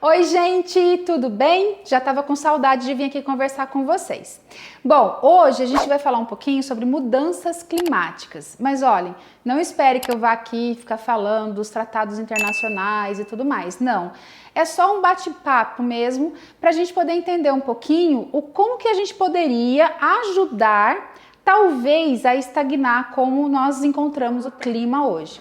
Oi gente, tudo bem? Já estava com saudade de vir aqui conversar com vocês. Bom, hoje a gente vai falar um pouquinho sobre mudanças climáticas, mas olhem, não espere que eu vá aqui ficar falando dos tratados internacionais e tudo mais, não. É só um bate-papo mesmo para a gente poder entender um pouquinho como que a gente poderia ajudar, talvez, a estagnar como nós encontramos o clima hoje.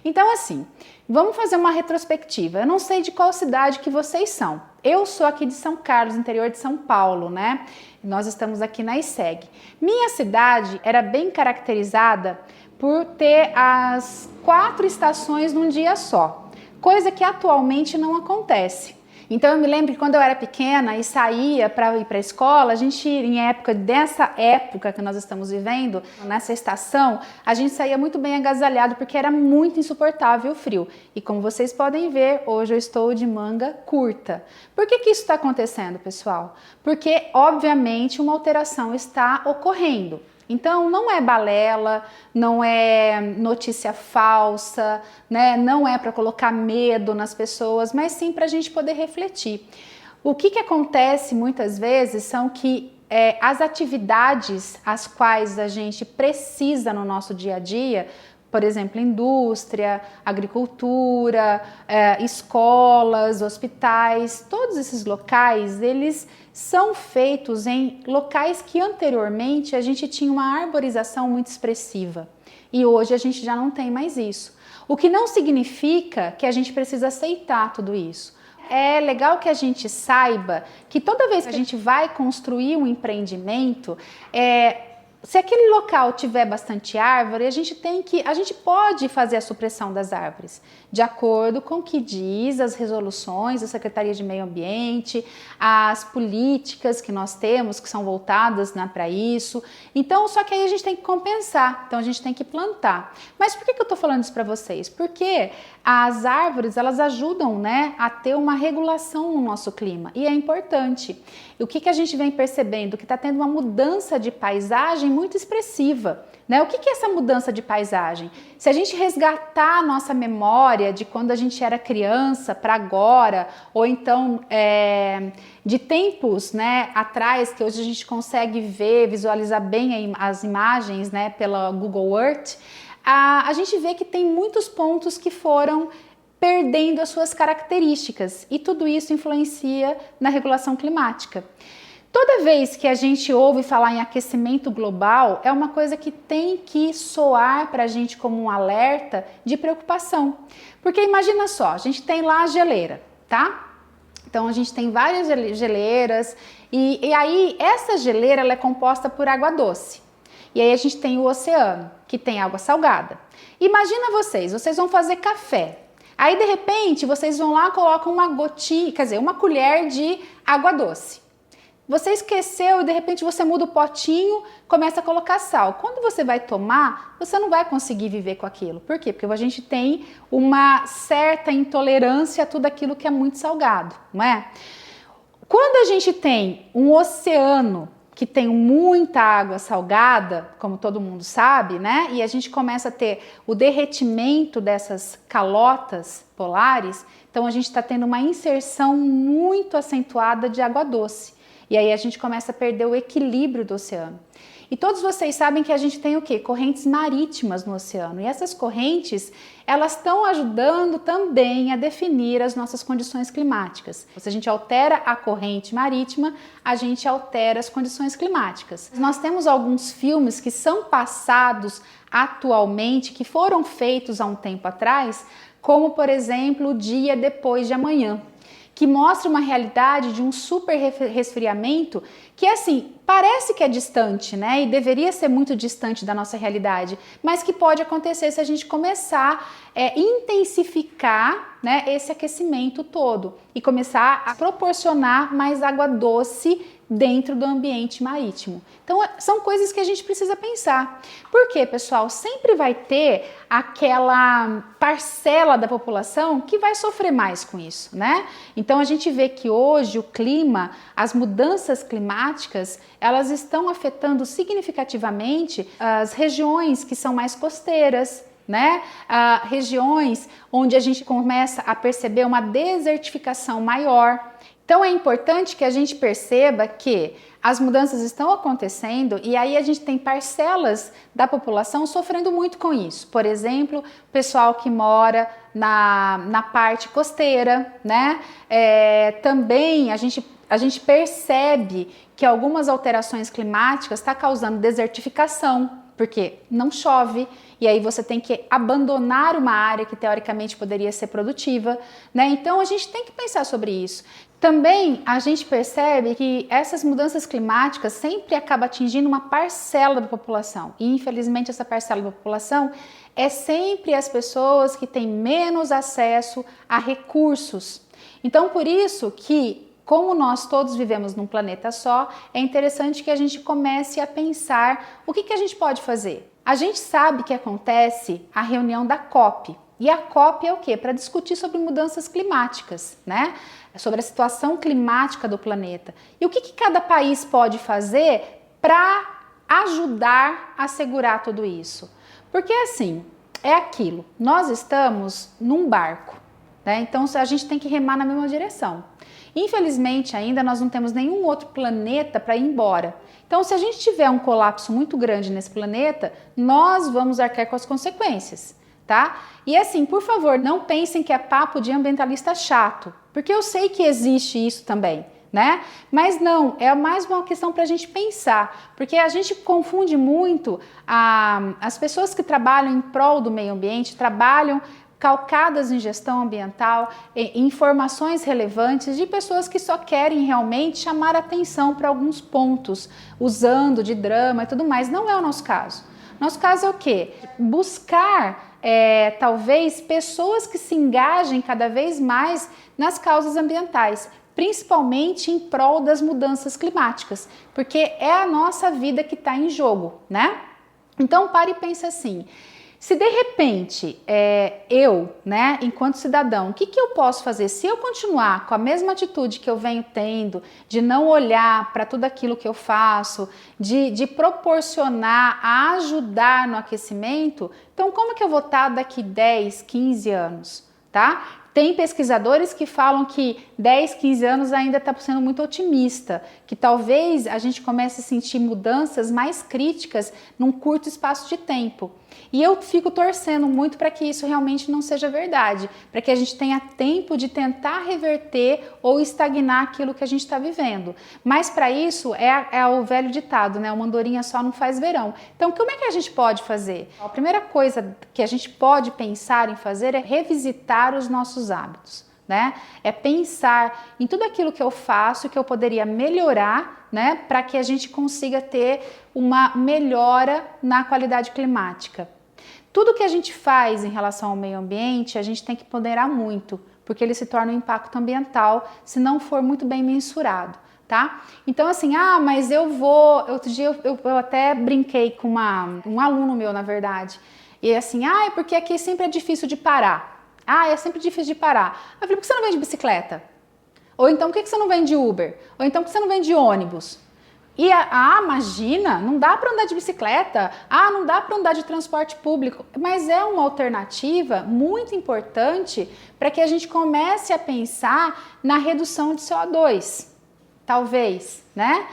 Então assim, vamos fazer uma retrospectiva. Eu não sei de qual cidade que vocês são. Eu sou aqui de São Carlos, interior de São Paulo, né? Nós estamos aqui na ICEG. Minha cidade era bem caracterizada por ter as 4 estações num dia só, coisa que atualmente não acontece. Então eu me lembro que quando eu era pequena e saía para ir para a escola, a gente, dessa época que nós estamos vivendo, nessa estação, a gente saía muito bem agasalhado porque era muito insuportável o frio. E como vocês podem ver, hoje eu estou de manga curta. Por que isso está acontecendo, pessoal? Porque, obviamente, uma alteração está ocorrendo. Então não é balela, não é notícia falsa, né? Não é para colocar medo nas pessoas, mas sim para a gente poder refletir. O que acontece muitas vezes são que as atividades às quais a gente precisa no nosso dia a dia, por exemplo, indústria, agricultura, escolas, hospitais, todos esses locais, eles são feitos em locais que anteriormente a gente tinha uma arborização muito expressiva e hoje a gente já não tem mais isso. O que não significa que a gente precisa aceitar tudo isso. É legal que a gente saiba que toda vez que a gente vai construir um empreendimento, se aquele local tiver bastante árvore, a gente pode fazer a supressão das árvores, de acordo com o que diz as resoluções da Secretaria de Meio Ambiente, as políticas que nós temos, que são voltadas para isso. Então, só que aí a gente tem que compensar, então a gente tem que plantar. Mas por que eu estou falando isso para vocês? Porque as árvores, elas ajudam, né, a ter uma regulação no nosso clima, e é importante. E o que a gente vem percebendo? Que está tendo uma mudança de paisagem muito expressiva, né? O que é essa mudança de paisagem? Se a gente resgatar a nossa memória de quando a gente era criança para agora, ou então de tempos, né, atrás, que hoje a gente consegue ver, visualizar bem as imagens, né, pela Google Earth, a gente vê que tem muitos pontos que foram perdendo as suas características, e tudo isso influencia na regulação climática. Toda vez que a gente ouve falar em aquecimento global, é uma coisa que tem que soar para a gente como um alerta de preocupação. Porque imagina só, a gente tem lá a geleira, tá? Então a gente tem várias geleiras e aí essa geleira ela é composta por água doce. E aí a gente tem o oceano, que tem água salgada. Imagina vocês vão fazer café. Aí de repente vocês vão lá e colocam uma gotinha, uma colher de água doce. Você esqueceu e de repente você muda o potinho, começa a colocar sal. Quando você vai tomar, você não vai conseguir viver com aquilo. Por quê? Porque a gente tem uma certa intolerância a tudo aquilo que é muito salgado, não é? Quando a gente tem um oceano que tem muita água salgada, como todo mundo sabe, né? E a gente começa a ter o derretimento dessas calotas polares, então a gente está tendo uma inserção muito acentuada de água doce. E aí a gente começa a perder o equilíbrio do oceano. E todos vocês sabem que a gente tem o quê? Correntes marítimas no oceano. E essas correntes, elas estão ajudando também a definir as nossas condições climáticas. Se a gente altera a corrente marítima, a gente altera as condições climáticas. Nós temos alguns filmes que são passados atualmente, que foram feitos há um tempo atrás, como por exemplo, O Dia Depois de Amanhã, que mostra uma realidade de um super resfriamento que, assim, parece que é distante, né? E deveria ser muito distante da nossa realidade, mas que pode acontecer se a gente começar a intensificar, né, esse aquecimento todo e começar a proporcionar mais água doce dentro do ambiente marítimo. Então, são coisas que a gente precisa pensar. Por quê, pessoal? Sempre vai ter aquela parcela da população que vai sofrer mais com isso, né? Então, a gente vê que hoje o clima, as mudanças climáticas, climáticas, elas estão afetando significativamente as regiões que são mais costeiras, né? Regiões onde a gente começa a perceber uma desertificação maior. Então é importante que a gente perceba que as mudanças estão acontecendo e aí a gente tem parcelas da população sofrendo muito com isso. Por exemplo, o pessoal que mora na parte costeira, né? Também a gente percebe que algumas alterações climáticas estão causando desertificação, porque não chove e aí você tem que abandonar uma área que teoricamente poderia ser produtiva, né? Então a gente tem que pensar sobre isso. Também a gente percebe que essas mudanças climáticas sempre acabam atingindo uma parcela da população e infelizmente essa parcela da população é sempre as pessoas que têm menos acesso a recursos. Então por isso que, como nós todos vivemos num planeta só, é interessante que a gente comece a pensar o que a gente pode fazer. A gente sabe que acontece a reunião da COP. E a COP é o quê? Para discutir sobre mudanças climáticas, né? Sobre a situação climática do planeta. E o que cada país pode fazer para ajudar a segurar tudo isso? Porque assim, é aquilo, nós estamos num barco, né? Então a gente tem que remar na mesma direção. Infelizmente, ainda nós não temos nenhum outro planeta para ir embora. Então, se a gente tiver um colapso muito grande nesse planeta, nós vamos arcar com as consequências, tá? E assim, por favor, não pensem que é papo de ambientalista chato, porque eu sei que existe isso também, né? Mas não, é mais uma questão para a gente pensar, porque a gente confunde muito as pessoas que trabalham em prol do meio ambiente, trabalham calcadas em gestão ambiental, informações relevantes de pessoas que só querem realmente chamar atenção para alguns pontos, usando de drama e tudo mais. Não é o nosso caso. Nosso caso é o quê? Buscar, talvez, pessoas que se engajem cada vez mais nas causas ambientais, principalmente em prol das mudanças climáticas, porque é a nossa vida que está em jogo, né? Então, pare e pense assim. Se de repente eu, né, enquanto cidadão, o que eu posso fazer? Se eu continuar com a mesma atitude que eu venho tendo, de não olhar para tudo aquilo que eu faço, de proporcionar, ajudar no aquecimento, então como que eu vou estar daqui 10, 15 anos, tá? Tem pesquisadores que falam que 10, 15 anos ainda está sendo muito otimista, que talvez a gente comece a sentir mudanças mais críticas num curto espaço de tempo. E eu fico torcendo muito para que isso realmente não seja verdade, para que a gente tenha tempo de tentar reverter ou estagnar aquilo que a gente está vivendo. Mas para isso é o velho ditado, né? Uma andorinha só não faz verão. Então, como é que a gente pode fazer? A primeira coisa que a gente pode pensar em fazer é revisitar os nossos hábitos, né? É pensar em tudo aquilo que eu faço que eu poderia melhorar, né? Para que a gente consiga ter uma melhora na qualidade climática. Tudo que a gente faz em relação ao meio ambiente, a gente tem que ponderar muito, porque ele se torna um impacto ambiental se não for muito bem mensurado, tá? Então assim, mas eu vou... Outro dia eu até brinquei com um aluno meu, na verdade, e assim, é porque aqui sempre é difícil de parar. É sempre difícil de parar. Eu falei, por que você não vem de bicicleta? Ou então, por que você não vem de Uber? Ou então, por que você não vem de ônibus? E, imagina, não dá para andar de bicicleta, não dá para andar de transporte público, mas é uma alternativa muito importante para que a gente comece a pensar na redução de CO2, talvez, né?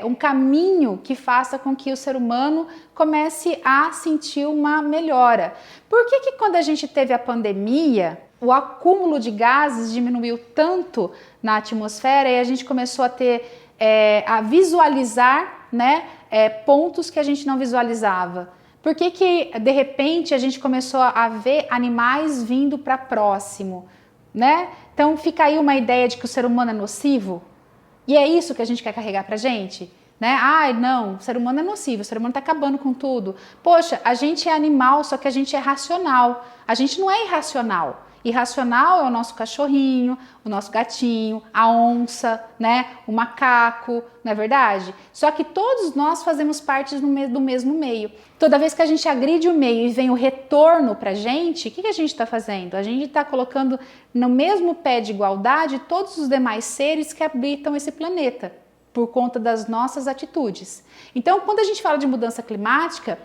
Um caminho que faça com que o ser humano comece a sentir uma melhora. Por que quando a gente teve a pandemia, o acúmulo de gases diminuiu tanto na atmosfera e a gente começou a ter... a visualizar, né, pontos que a gente não visualizava? Por que de repente a gente começou a ver animais vindo para próximo, né? Então fica aí uma ideia de que o ser humano é nocivo e é isso que a gente quer carregar pra gente, né? Não, o ser humano é nocivo, o ser humano tá acabando com tudo. Poxa, a gente é animal, só que a gente é racional, a gente não é irracional. Irracional é o nosso cachorrinho, o nosso gatinho, a onça, né? O macaco, não é verdade? Só que todos nós fazemos parte do mesmo meio. Toda vez que a gente agride o meio e vem o retorno pra gente, o que a gente está fazendo? A gente está colocando no mesmo pé de igualdade todos os demais seres que habitam esse planeta. por conta das nossas atitudes. Então, quando a gente fala de mudança climática,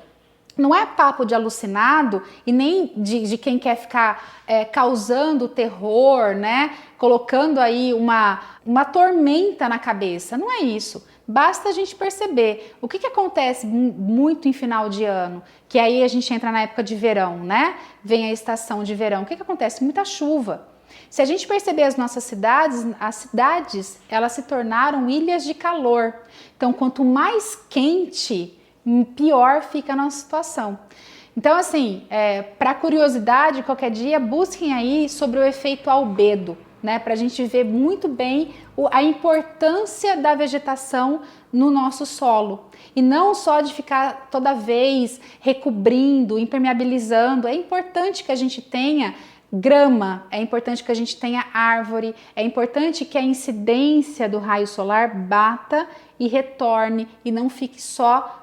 não é papo de alucinado e nem de quem quer ficar causando terror, né? Colocando aí uma tormenta na cabeça. Não é isso. Basta a gente perceber o que acontece muito em final de ano, que aí a gente entra na época de verão, né? Vem a estação de verão. O que acontece? Muita chuva. Se a gente perceber as nossas cidades, elas se tornaram ilhas de calor. Então, quanto mais quente, pior fica a nossa situação. Então, assim, para curiosidade, qualquer dia, busquem aí sobre o efeito albedo, né? Para a gente ver muito bem a importância da vegetação no nosso solo. E não só de ficar toda vez recobrindo, impermeabilizando. É importante que a gente tenha grama, é importante que a gente tenha árvore, é importante que a incidência do raio solar bata e retorne e não fique só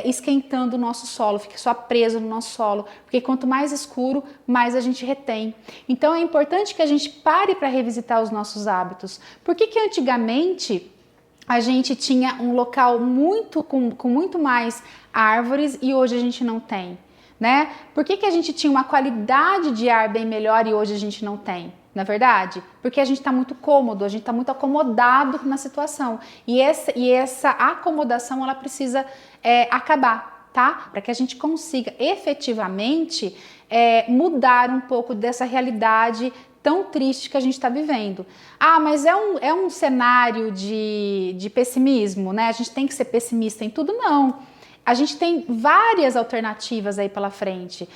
esquentando o nosso solo, fique só preso no nosso solo, porque quanto mais escuro, mais a gente retém. Então é importante que a gente pare para revisitar os nossos hábitos. Por que antigamente a gente tinha um local com muito mais árvores e hoje a gente não tem? Né? Por que a gente tinha uma qualidade de ar bem melhor e hoje a gente não tem? Na verdade, porque a gente está muito cômodo, a gente está muito acomodado na situação. E essa acomodação ela precisa acabar, tá? Para que a gente consiga efetivamente mudar um pouco dessa realidade tão triste que a gente está vivendo. Ah, mas é um cenário de pessimismo, né? A gente tem que ser pessimista em tudo? Não. A gente tem várias alternativas aí pela frente.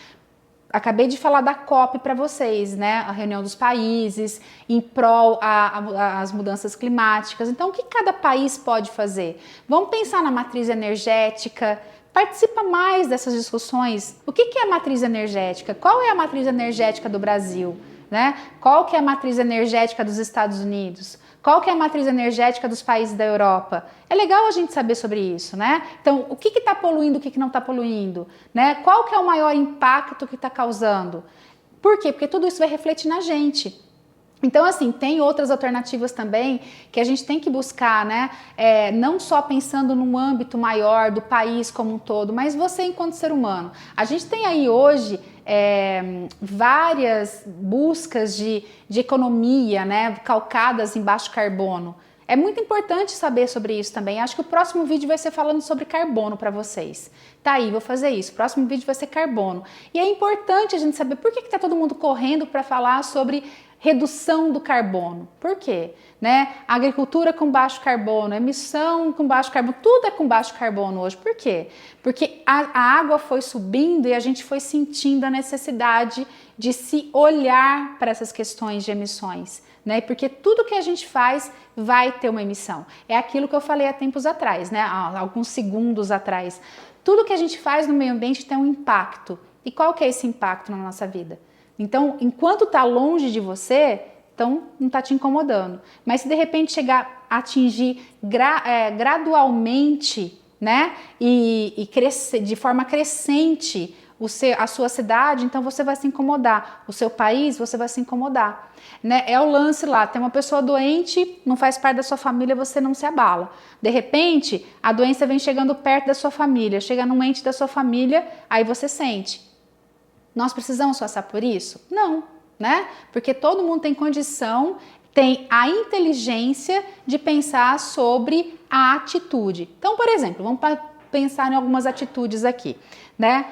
Acabei de falar da COP para vocês, né? A reunião dos países em prol às mudanças climáticas. Então, o que cada país pode fazer? Vamos pensar na matriz energética. Participa mais dessas discussões. O que é a matriz energética? Qual é a matriz energética do Brasil? Né? Qual que é a matriz energética dos Estados Unidos? Qual que é a matriz energética dos países da Europa? É legal a gente saber sobre isso, né? Então, o que está poluindo, o que não está poluindo? Né? Qual que é o maior impacto que está causando? Por quê? Porque tudo isso vai refletir na gente. Então, assim, tem outras alternativas também que a gente tem que buscar, né? Não só pensando num âmbito maior do país como um todo, mas você enquanto ser humano. A gente tem aí hoje várias buscas de economia, né? Calcadas em baixo carbono. É muito importante saber sobre isso também. Acho que o próximo vídeo vai ser falando sobre carbono para vocês. Tá aí, vou fazer isso. O próximo vídeo vai ser carbono. E é importante a gente saber por que tá todo mundo correndo para falar sobre redução do carbono. Por quê? Né? Agricultura com baixo carbono, emissão com baixo carbono, tudo é com baixo carbono hoje. Por quê? Porque a água foi subindo e a gente foi sentindo a necessidade de se olhar para essas questões de emissões. Né? Porque tudo que a gente faz vai ter uma emissão. É aquilo que eu falei há tempos atrás, né? Há alguns segundos atrás. Tudo que a gente faz no meio ambiente tem um impacto. E qual que é esse impacto na nossa vida? Então, enquanto está longe de você, então não está te incomodando. Mas se de repente chegar a atingir gradualmente, né, e crescer de forma crescente a sua cidade, então você vai se incomodar. O seu país, você vai se incomodar. Né? É o lance lá, tem uma pessoa doente, não faz parte da sua família, você não se abala. De repente, a doença vem chegando perto da sua família, chega num ente da sua família, aí você sente. Nós precisamos passar por isso? Não, né? Porque todo mundo tem condição, tem a inteligência de pensar sobre a atitude. Então, por exemplo, vamos pensar em algumas atitudes aqui, né?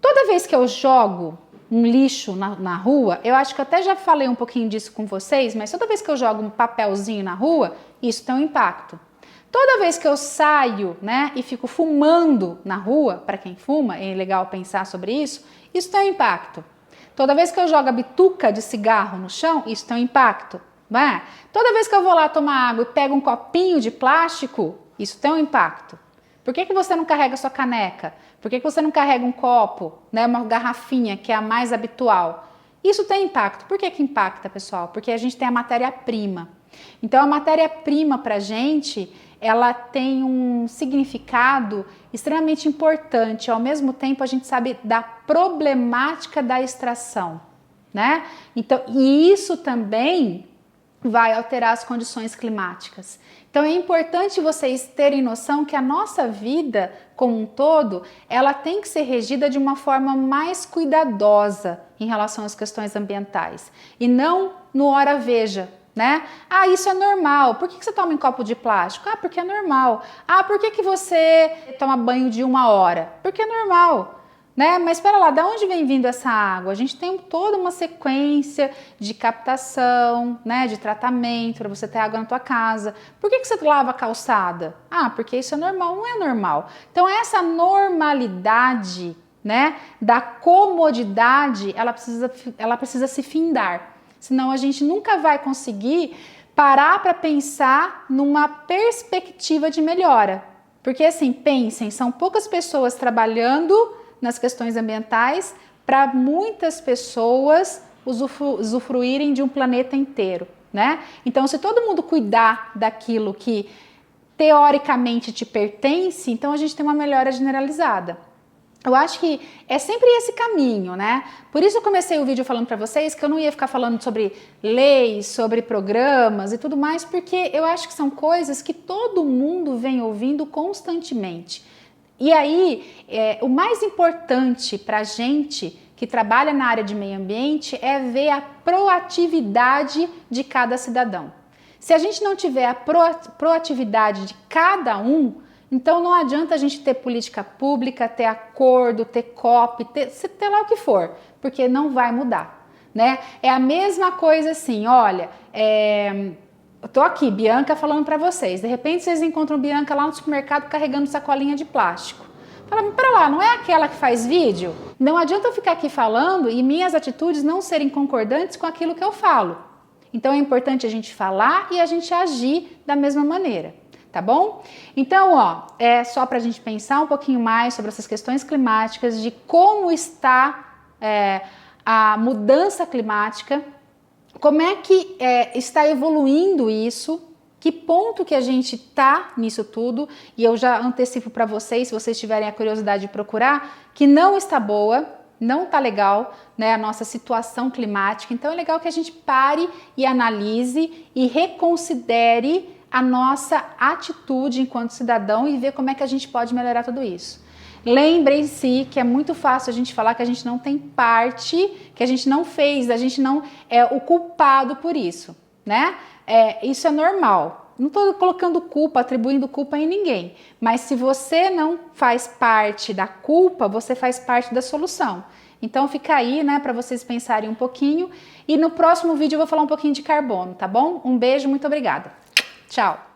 Toda vez que eu jogo um lixo na rua, eu acho que eu até já falei um pouquinho disso com vocês, mas toda vez que eu jogo um papelzinho na rua, isso tem um impacto. Toda vez que eu saio, né, e fico fumando na rua, para quem fuma, é legal pensar sobre isso tem um impacto. Toda vez que eu jogo a bituca de cigarro no chão, isso tem um impacto. Né? Toda vez que eu vou lá tomar água e pego um copinho de plástico, isso tem um impacto. Por que você não carrega sua caneca? Por que você não carrega um copo, né, uma garrafinha, que é a mais habitual? Isso tem impacto. Por que impacta, pessoal? Porque a gente tem a matéria-prima. Então, a matéria-prima para a gente, ela tem um significado extremamente importante. Ao mesmo tempo, a gente sabe da problemática da extração, né? Então, e isso também vai alterar as condições climáticas. Então é importante vocês terem noção que a nossa vida como um todo, ela tem que ser regida de uma forma mais cuidadosa em relação às questões ambientais e não no hora veja, né? Ah, isso é normal. Por que você toma em copo de plástico? Ah, porque é normal. Ah, por que você toma banho de 1 hora? Porque é normal. Né? Mas espera lá, de onde vem vindo essa água? A gente tem toda uma sequência de captação, né, de tratamento para você ter água na tua casa. Por que você lava a calçada? Ah, porque isso é normal. Não é normal. Então essa normalidade, né, da comodidade, ela precisa se findar. Senão a gente nunca vai conseguir parar para pensar numa perspectiva de melhora. Porque assim, pensem, são poucas pessoas trabalhando nas questões ambientais para muitas pessoas usufruírem de um planeta inteiro, né? Então, se todo mundo cuidar daquilo que teoricamente te pertence, então a gente tem uma melhora generalizada. Eu acho que é sempre esse caminho, né? Por isso eu comecei o vídeo falando para vocês que eu não ia ficar falando sobre leis, sobre programas e tudo mais, porque eu acho que são coisas que todo mundo vem ouvindo constantemente. E aí, o mais importante para a gente que trabalha na área de meio ambiente é ver a proatividade de cada cidadão. Se a gente não tiver a proatividade de cada um, então não adianta a gente ter política pública, ter acordo, ter COP, ter lá o que for, porque não vai mudar, né? É a mesma coisa assim, olha, eu tô aqui, Bianca, falando para vocês. De repente vocês encontram Bianca lá no supermercado carregando sacolinha de plástico. Fala, para lá, não é aquela que faz vídeo? Não adianta eu ficar aqui falando e minhas atitudes não serem concordantes com aquilo que eu falo. Então é importante a gente falar e a gente agir da mesma maneira, tá bom? Então, ó, é só para a gente pensar um pouquinho mais sobre essas questões climáticas, de como está a mudança climática, como é que está evoluindo isso, que ponto que a gente está nisso tudo, e eu já antecipo para vocês, se vocês tiverem a curiosidade de procurar, que não está boa, não está legal, né, a nossa situação climática. Então é legal que a gente pare e analise e reconsidere a nossa atitude enquanto cidadão e ver como é que a gente pode melhorar tudo isso. Lembrem-se que é muito fácil a gente falar que a gente não tem parte, que a gente não fez, a gente não é o culpado por isso, né? Isso é normal. Não estou colocando culpa, atribuindo culpa em ninguém, mas se você não faz parte da culpa, você faz parte da solução. Então fica aí, né, para vocês pensarem um pouquinho, e no próximo vídeo eu vou falar um pouquinho de carbono, tá bom? Um beijo, muito obrigada. Tchau!